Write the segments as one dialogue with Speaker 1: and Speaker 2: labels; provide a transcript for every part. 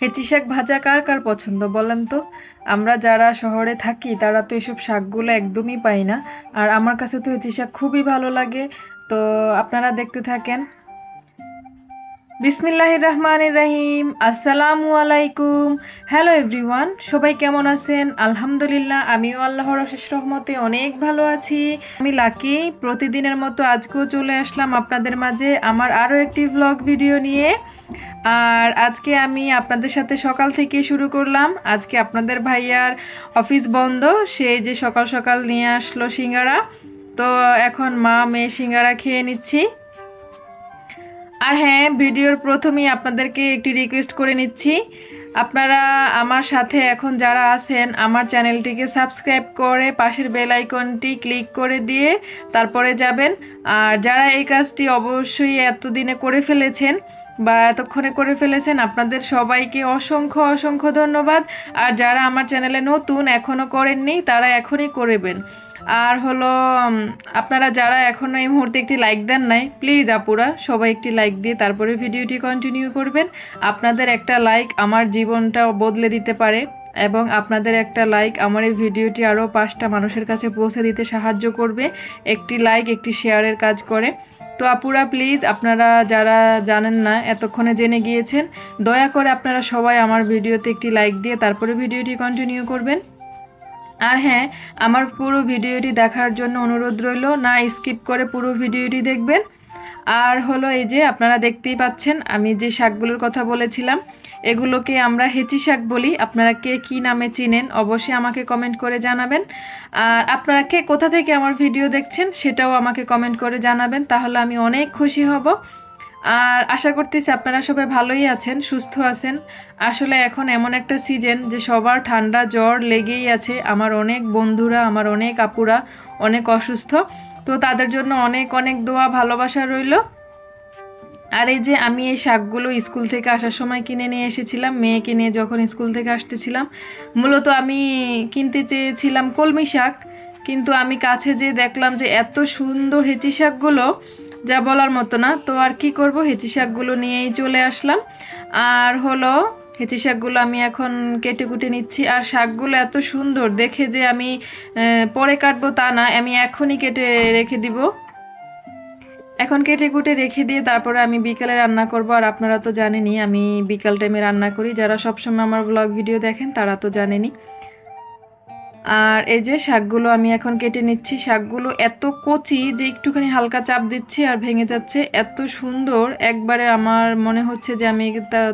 Speaker 1: হেঁচি শাক ভাজা কার কার পছন্দ বলেন তো? আমরা যারা শহরে থাকি তারা তো এসব শাকগুলো একদমই পাই না। আর আমার কাছে তো হেঁচি শাক খুবই ভালো লাগে। তো আপনারা দেখতে থাকেন। বিসমিল্লাহির রহমানির রহিম। আসসালামু আলাইকুম। হ্যালো এভরিওয়ান, সবাই কেমন আছেন? আলহামদুলিল্লাহ, আমিও আল্লাহর অশেষ রহমতে অনেক ভালো আছি। আমি লাকি প্রতিদিনের মতো আজকেও চলে আসলাম আপনাদের মাঝে আমার আরও একটি ভ্লগ ভিডিও নিয়ে। আর আজকে আমি আপনাদের সাথে সকাল থেকে শুরু করলাম। আজকে আপনাদের ভাইয়ার অফিস বন্ধ, সে যে সকাল সকাল নিয়ে আসলো সিঙ্গারা। তো এখন মা মেয়ে সিঙ্গারা খেয়ে নিচ্ছি। আর হ্যাঁ, ভিডিওর প্রথমেই আপনাদেরকে একটি রিকোয়েস্ট করে নিচ্ছি, আপনারা আমার সাথে এখন যারা আছেন আমার চ্যানেলটিকে সাবস্ক্রাইব করে পাশের বেল আইকনটি ক্লিক করে দিয়ে তারপরে যাবেন। আর যারা এই কাজটি অবশ্যই এতদিনে করে ফেলেছেন বা এতক্ষণে করে ফেলেছেন, আপনাদের সবাইকে অসংখ্য অসংখ্য ধন্যবাদ। আর যারা আমার চ্যানেলে নতুন এখনও করেননি তারা এখনই করবেন। আর হলো আপনারা যারা এখনও এই মুহূর্তে একটি লাইক দেন নাই, প্লিজ আপুরা সবাই একটি লাইক দিয়ে তারপরে ভিডিওটি কন্টিনিউ করবেন। আপনাদের একটা লাইক আমার জীবনটা বদলে দিতে পারে এবং আপনাদের একটা লাইক আমার এই ভিডিওটি আরও 5টা মানুষের কাছে পৌঁছে দিতে সাহায্য করবে। একটি লাইক একটি শেয়ারের কাজ করে। তো আপুরা প্লিজ, আপনারা যারা জানেন না এতক্ষণে জেনে গিয়েছেন, দয়া করে আপনারা সবাই আমার ভিডিওতে একটি লাইক দিয়ে তারপরে ভিডিওটি কন্টিনিউ করবেন। আর হ্যাঁ, আমার পুরো ভিডিওটি দেখার জন্য অনুরোধ রইল, না স্কিপ করে পুরো ভিডিওটি দেখবেন। আর হলো এই যে আপনারা দেখতেই পাচ্ছেন আমি যে শাকগুলোর কথা বলেছিলাম, এগুলোকে আমরা হেঁচি শাক বলি। আপনারা কে কী নামে চিনেন অবশ্যই আমাকে কমেন্ট করে জানাবেন। আর আপনারা কে কোথা থেকে আমার ভিডিও দেখছেন সেটাও আমাকে কমেন্ট করে জানাবেন, তাহলে আমি অনেক খুশি হব। আর আশা করতেছি আপনারা সবাই ভালোই আছেন, সুস্থ আছেন। আসলে এখন এমন একটা সিজন যে সবার ঠান্ডা জ্বর লেগেই আছে। আমার অনেক বন্ধুরা, আমার অনেক আপুরা অনেক অসুস্থ, তো তাদের জন্য অনেক অনেক দোয়া ভালোবাসা রইল। আর এই যে আমি এই শাকগুলো স্কুল থেকে আসার সময় কিনে নিয়ে এসেছিলাম, মেয়েকে নিয়ে যখন স্কুল থেকে আসতেছিলাম। মূলত আমি কিনতে চেয়েছিলাম কলমি শাক, কিন্তু আমি কাছে যেয়ে দেখলাম যে এত সুন্দর হেঁচি শাকগুলো যা বলার মতো না। তো আর কি করব, হেঁচি শাকগুলো নিয়েই চলে আসলাম। আর হলো হেঁচি শাকগুলো আমি এখন কেটে কুটে নিচ্ছি। আর শাকগুলো এত সুন্দর দেখে যে আমি পরে কাটবো তা না, আমি এখনই কেটে রেখে দিব। এখন কেটে কুটে রেখে দিয়ে তারপরে আমি বিকালে রান্না করব। আর আপনারা তো জানেনই আমি বিকাল টাইমে রান্না করি, যারা সবসময় আমার ব্লগ ভিডিও দেখেন তারা তো জানেনই। আর এই যে শাকগুলো আমি এখন কেটে নিচ্ছি। শাকগুলো এত কচি যে একটুখানি হালকা চাপ দিচ্ছি আর ভেঙে যাচ্ছে, এত সুন্দর একবারে। আমার মনে হচ্ছে যে আমি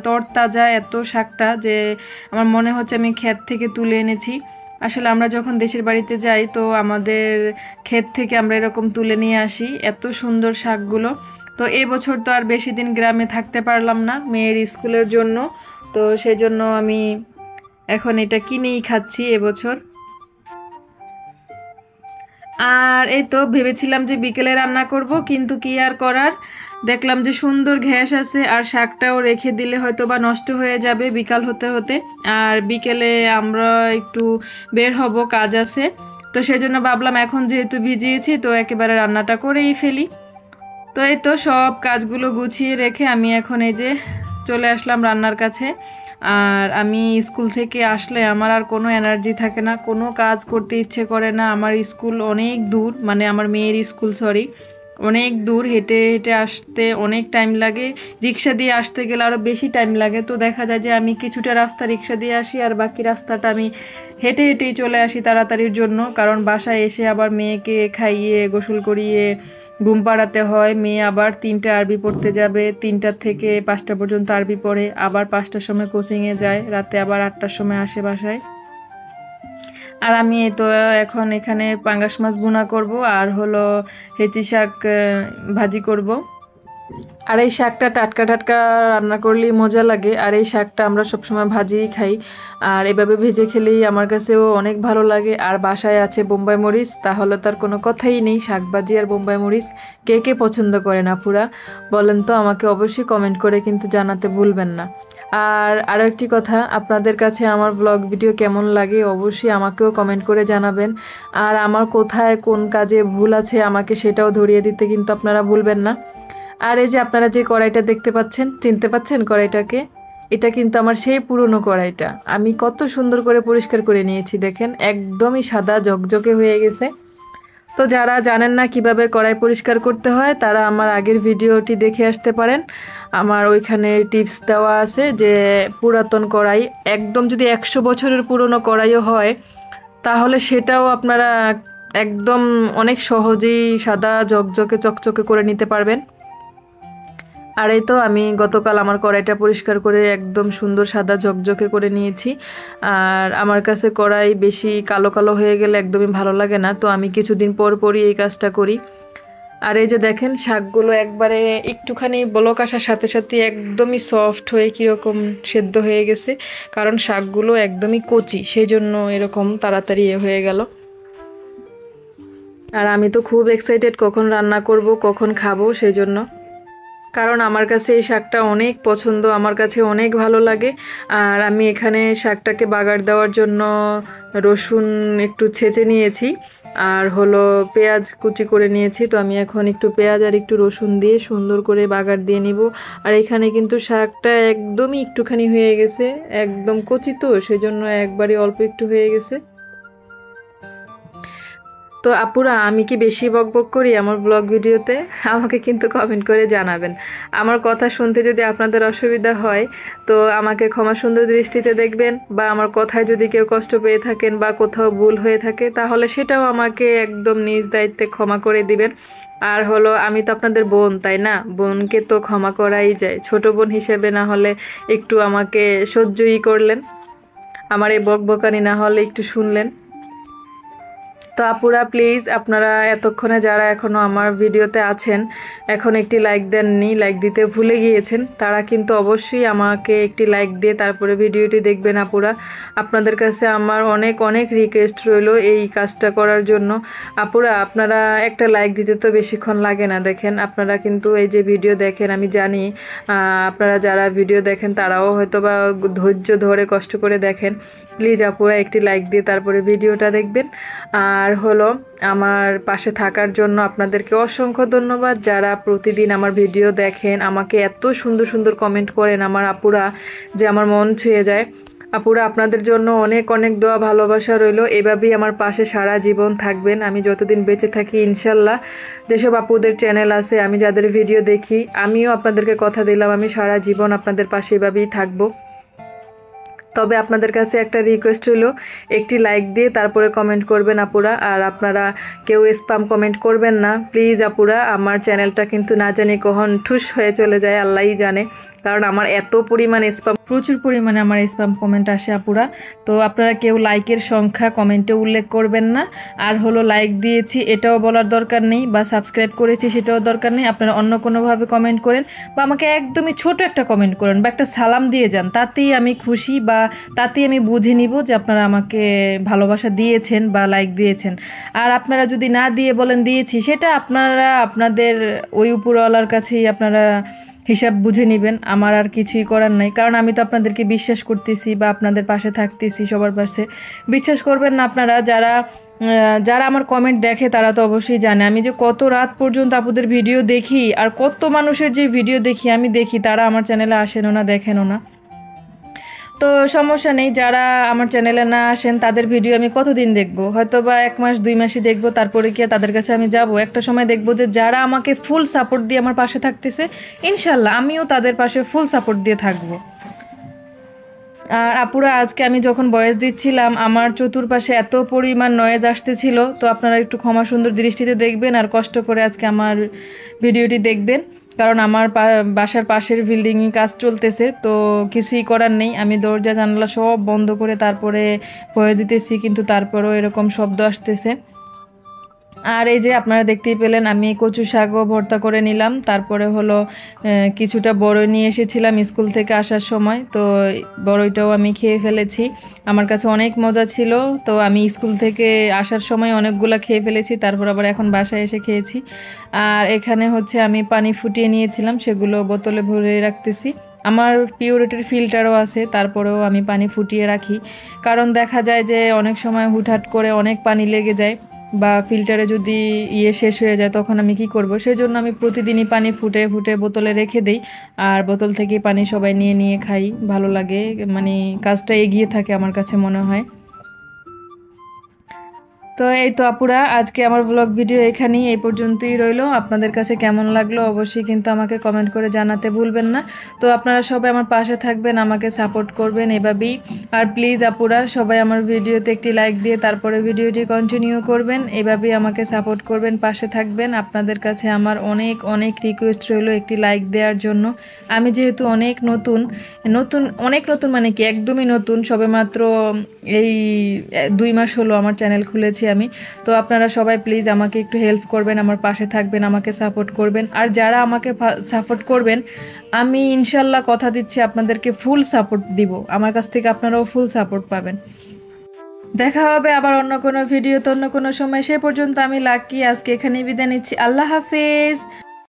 Speaker 1: তরতাজা এত শাকটা যে আমার মনে হচ্ছে আমি ক্ষেত থেকে তুলে এনেছি। আসলে আমরা যখন দেশের বাড়িতে যাই তো আমাদের ক্ষেত থেকে আমরা এরকম তুলে নিয়ে আসি এত সুন্দর শাকগুলো। তো এবছর তো আর বেশি দিন গ্রামে থাকতে পারলাম না মেয়ের স্কুলের জন্য, তো সেই জন্য আমি এখন এটা কিনেই খাচ্ছি এবছর। আর এই তো ভেবেছিলাম যে বিকেলে রান্না করব, কিন্তু কি আর করার, দেখলাম যে সুন্দর গ্যাস আছে আর শাকটাও রেখে দিলে হয়তো বা নষ্ট হয়ে যাবে বিকাল হতে হতে। আর বিকেলে আমরা একটু বের হব, কাজ আছে। তো সেই জন্য ভাবলাম এখন যেহেতু ভিজিয়েছি তো একেবারে রান্নাটা করেই ফেলি। তো এই তো সব কাজগুলো গুছিয়ে রেখে আমি এখন এই যে চলে আসলাম রান্নার কাছে। আর আমি স্কুল থেকে আসলে আমার আর কোনো এনার্জি থাকে না, কোনো কাজ করতে ইচ্ছে করে না। আমার স্কুল অনেক দূর, মানে আমার মেয়ের স্কুল সরি, অনেক দূর, হেঁটে হেঁটে আসতে অনেক টাইম লাগে। রিক্সা দিয়ে আসতে গেলে আরও বেশি টাইম লাগে। তো দেখা যায় যে আমি কিছুটা রাস্তা রিক্সা দিয়ে আসি আর বাকি রাস্তাটা আমি হেঁটে হেঁটেই চলে আসি তাড়াতাড়ির জন্য, কারণ বাসায় এসে আবার মেয়েকে খাইয়ে গোসল করিয়ে ঘুম পাড়াতে হয়। মেয়ে আবার 3টে আরবি পড়তে যাবে, 3টা থেকে 5টা পর্যন্ত আরবি পড়ে, আবার 5টার সময় কোচিংয়ে যায়, রাতে আবার 8টার সময় আসে বাসায়। আর আমি তো এখন এখানে পাঙ্গাস মাছ ভুনা করব আর হলো হেঁচি শাক ভাজি করব। আর এই শাকটা টাটকা টাটকা রান্না করলেই মজা লাগে। আর এই শাকটা আমরা সবসময় ভাজিই খাই, আর এভাবে ভেজে খেলেই আমার কাছেও অনেক ভালো লাগে। আর বাসায় আছে বোম্বাই মরিচ, তাহলে তার কোনো কথাই নেই। শাক ভাজি আর বোম্বাই মরিচ কে কে পছন্দ করেন আপুরা বলেন তো, আমাকে অবশ্যই কমেন্ট করে কিন্তু জানাতে ভুলবেন না। আর আরও একটি কথা, আপনাদের কাছে আমার ব্লগ ভিডিও কেমন লাগে অবশ্যই আমাকেও কমেন্ট করে জানাবেন। আর আমার কোথায় কোন কাজে ভুল আছে আমাকে সেটাও ধরিয়ে দিতে কিন্তু আপনারা ভুলবেন না। আর এই যে আপনারা যে কড়াইটা দেখতে পাচ্ছেন, চিনতে পাচ্ছেন কড়াইটাকে? এটা কিন্তু আমার সেই পুরনো কড়াইটা। আমি কত সুন্দর করে পরিষ্কার করে নিয়েছি, দেখেন একদমই সাদা ঝকঝকে হয়ে গেছে। তো যারা জানেন না কিভাবে কড়াই পরিষ্কার করতে হয় তারা আমার আগের ভিডিওটি দেখে আসতে পারেন। আমার ওইখানে টিপস দেওয়া আছে যে পুরাতন কড়াই, একদম যদি 100 বছরের পুরনো কড়াইও হয় তাহলে সেটাও আপনারা একদম অনেক সহজেই সাদা ঝকঝকে চকচকে করে নিতে পারবেন। আর এই তো আমি গতকাল আমার কড়াইটা পরিষ্কার করে একদম সুন্দর সাদা ঝকঝকে করে নিয়েছি। আর আমার কাছে কড়াই বেশি কালো কালো হয়ে গেলে একদমই ভালো লাগে না, তো আমি কিছুদিন পর পরই এই কাজটা করি। আর এই যে দেখেন শাকগুলো একবারে একটুখানি বলক আসার সাথে সাথে একদমই সফট হয়ে কীরকম সেদ্ধ হয়ে গেছে, কারণ শাকগুলো একদমই কচি, সেই জন্য এরকম তাড়াতাড়ি হয়ে গেল। আর আমি তো খুব এক্সাইটেড কখন রান্না করব, কখন খাবো, সেই জন্য। কারণ আমার কাছে এই শাকটা অনেক পছন্দ, আমার কাছে অনেক ভালো লাগে। আর আমি এখানে শাকটাকে বাগার দেওয়ার জন্য রসুন একটু ছেঁচে নিয়েছি, আর হলো পেঁয়াজ কুচি করে নিয়েছি। তো আমি এখন একটু পেঁয়াজ আর একটু রসুন দিয়ে সুন্দর করে বাগার দিয়ে নিব। আর এখানে কিন্তু শাকটা একদমই একটুখানি হয়ে গেছে, একদম কচি তো সেজন্য একবারই অল্প একটু হয়ে গেছে। তো আপুরা, আমি কি বেশি বকবক করি আমার ব্লগ ভিডিওতে? আমাকে কিন্তু কমেন্ট করে জানাবেন। আমার কথা শুনতে যদি আপনাদের অসুবিধা হয় তো আমাকে ক্ষমা সুন্দর দৃষ্টিতে দেখবেন, বা আমার কথায় যদি কেউ কষ্ট পেয়ে থাকেন বা কোথাও ভুল হয়ে থাকে তাহলে সেটাও আমাকে একদম নিজ দায়িত্বে ক্ষমা করে দিবেন। আর হলো আমি তো আপনাদের বোন, তাই না? বোনকে তো ক্ষমা করাই যায়, ছোট বোন হিসেবে না হলে একটু আমাকে সহ্যই করলেন, আমার এই বকবকানি না হলে একটু শুনলেন। তো আপুরা প্লিজ, আপনারা এতক্ষণে যারা এখনও আমার ভিডিওতে আছেন এখন একটি লাইক দেননি, লাইক দিতে ভুলে গিয়েছেন, তারা কিন্তু অবশ্যই আমাকে একটি লাইক দিয়ে তারপরে ভিডিওটি দেখবেন আপুরা। আপনাদের কাছে আমার অনেক অনেক রিকোয়েস্ট রইল এই কাজটা করার জন্য। আপুরা আপনারা একটা লাইক দিতে তো বেশিক্ষণ লাগে না, দেখেন আপনারা কিন্তু এই যে ভিডিও দেখেন, আমি জানি আপনারা যারা ভিডিও দেখেন তারাও হয়তো বা ধৈর্য ধরে কষ্ট করে দেখেন। প্লিজ আপুরা একটি লাইক দিয়ে তারপরে ভিডিওটা দেখবেন। আর হলো আমার পাশে থাকার জন্য আপনাদেরকে অসংখ্য ধন্যবাদ। যারা প্রতিদিন আমার ভিডিও দেখেন, আমাকে এত সুন্দর সুন্দর কমেন্ট করেন আমার আপুরা, যে আমার মন ছুঁয়ে যায়। আপুরা আপনাদের জন্য অনেক অনেক দোয়া ভালোবাসা রইল, এভাবেই আমার পাশে সারা জীবন থাকবেন। আমি যতদিন বেঁচে থাকি ইনশাল্লাহ যেসব আপুদের চ্যানেল আছে, আমি যাদের ভিডিও দেখি, আমিও আপনাদেরকে কথা দিলাম আমি সারা জীবন আপনাদের পাশে এভাবেই থাকবো। তবে আপনাদের কাছে একটা রিকোয়েস্ট হলো একটি লাইক দিয়ে তারপরে কমেন্ট করবেন আপুরা। আর আপনারা কেউ স্প্যাম কমেন্ট করবেন না প্লিজ আপুরা। আমার চ্যানেলটা কিন্তু না জানি কখন ঠুস হয়ে চলে যায়, আল্লাহই জানে, কারণ আমার এত পরিমাণে স্প্যাম, প্রচুর পরিমাণে আমার স্প্যাম কমেন্ট আসে আপুরা। তো আপনারা কেউ লাইকের সংখ্যা কমেন্টে উল্লেখ করবেন না। আর হলো লাইক দিয়েছি এটাও বলার দরকার নেই, বা সাবস্ক্রাইব করেছি সেটাও দরকার নেই। আপনারা অন্য কোনোভাবে কমেন্ট করেন, বা আমাকে একদমই ছোট একটা কমেন্ট করেন, বা একটা সালাম দিয়ে যান, তাতেই আমি খুশি, বা তাতেই আমি বুঝে নিব যে আপনারা আমাকে ভালোবাসা দিয়েছেন বা লাইক দিয়েছেন। আর আপনারা যদি না দিয়ে বলেন দিয়েছি, সেটা আপনারা আপনাদের ওই উপরওয়ালার কাছেই আপনারা হিসাব বুঝে নেবেন, আমার আর কিছুই করার নাই। কারণ আমি তো আপনাদেরকে বিশ্বাস করতেছি বা আপনাদের পাশে থাকতেছি, সবার পাশে। বিশ্বাস করবেন না আপনারা, যারা আমার কমেন্ট দেখে তারা তো অবশ্যই জানে আমি যে কত রাত পর্যন্ত আপুদের ভিডিও দেখি, আর কত মানুষের যে ভিডিও দেখি আমি দেখি, তারা আমার চ্যানেলে আসেনও না, দেখেনও না। তো সমস্যা নেই, যারা আমার চ্যানেলে না আসেন তাদের ভিডিও আমি কতদিন দেখবো? হয়তো বা 1 মাস 2 মাসই দেখবো, তারপরে কি তাদের কাছে আমি যাব? একটা সময় দেখবো যে যারা আমাকে ফুল সাপোর্ট দিয়ে আমার পাশে থাকতেছে, ইনশাল্লাহ আমিও তাদের পাশে ফুল সাপোর্ট দিয়ে থাকবো। আর আপুরা আজকে আমি যখন ভয়েস দিচ্ছিলাম আমার চতুর্পাশে এত পরিমাণ নয়েজ আসতেছিল, তো আপনারা একটু ক্ষমা সুন্দর দৃষ্টিতে দেখবেন, আর কষ্ট করে আজকে আমার ভিডিওটি দেখবেন। কারণ আমার বাসার পাশের বিল্ডিংয়ে কাজ চলতেছে, তো কিছুই করার নেই, আমি দরজা জানালা সব বন্ধ করে তারপরে ভয়েস দিতেছি, কিন্তু তারপরেও এরকম শব্দ আসতেছে। আর এই যে আপনারা দেখতেই পেলেন আমি কচু শাকও ভর্তা করে নিলাম। তারপরে হলো কিছুটা বড়ই নিয়ে এসেছিলাম স্কুল থেকে আসার সময়, তো বড়ইটাও আমি খেয়ে ফেলেছি, আমার কাছে অনেক মজা ছিল। তো আমি স্কুল থেকে আসার সময় অনেকগুলো খেয়ে ফেলেছি, তারপর আবার এখন বাসায় এসে খেয়েছি। আর এখানে হচ্ছে আমি পানি ফুটিয়ে নিয়েছিলাম, সেগুলো বোতলে ভরে রাখতেছি। আমার পিউরিটির ফিল্টারও আছে, তারপরেও আমি পানি ফুটিয়ে রাখি, কারণ দেখা যায় যে অনেক সময় হুটহাট করে অনেক পানি লেগে যায়, বা ফিল্টারে যদি শেষ হয়ে যায় তখন আমি কি করব, সেজন্য আমি প্রতিদিনই পানি ফুটে ফুটে বোতলে রেখে দিই। আর বোতল থেকে পানি সবাই নিয়ে নিয়ে খাই, ভালো লাগে, মানে কাজটা এগিয়ে থাকে আমার কাছে মনে হয়। তো এই তো আপুরা, আজকে আমার ব্লগ ভিডিও এখানেই এই পর্যন্তই রইলো। আপনাদের কাছে কেমন লাগলো অবশ্যই কিন্তু আমাকে কমেন্ট করে জানাতে ভুলবেন না। তো আপনারা সবাই আমার পাশে থাকবেন, আমাকে সাপোর্ট করবেন এভাবেই। আর প্লিজ আপুরা সবাই আমার ভিডিওতে একটি লাইক দিয়ে তারপরে ভিডিওটি কন্টিনিউ করবেন, এভাবেই আমাকে সাপোর্ট করবেন, পাশে থাকবেন। আপনাদের কাছে আমার অনেক অনেক রিকোয়েস্ট রইলো একটি লাইক দেওয়ার জন্য। আমি যেহেতু অনেক নতুন অনেক নতুন মানে কি একদমই নতুন, সবেমাত্র এই 2 মাস হলো আমার চ্যানেল খুলেছি আমি। তো আপনারা সবাই প্লিজ আমাকে একটু হেল্প করবেন, আমার পাশে থাকবেন, আমাকে সাপোর্ট করবেন। আর যারা আমাকে সাপোর্ট করবেন, আমি ইনশাল্লাহ কথা দিচ্ছি আপনাদেরকে ফুল সাপোর্ট দিব, আমার কাছ থেকে আপনারাও ফুল সাপোর্ট পাবেন। দেখা হবে আবার অন্য কোনো ভিডিওতে অন্য কোনো সময়। সে পর্যন্ত আমি লাকি আজকে এখানেই বিদায় নিচ্ছি। আল্লাহ হাফেজ।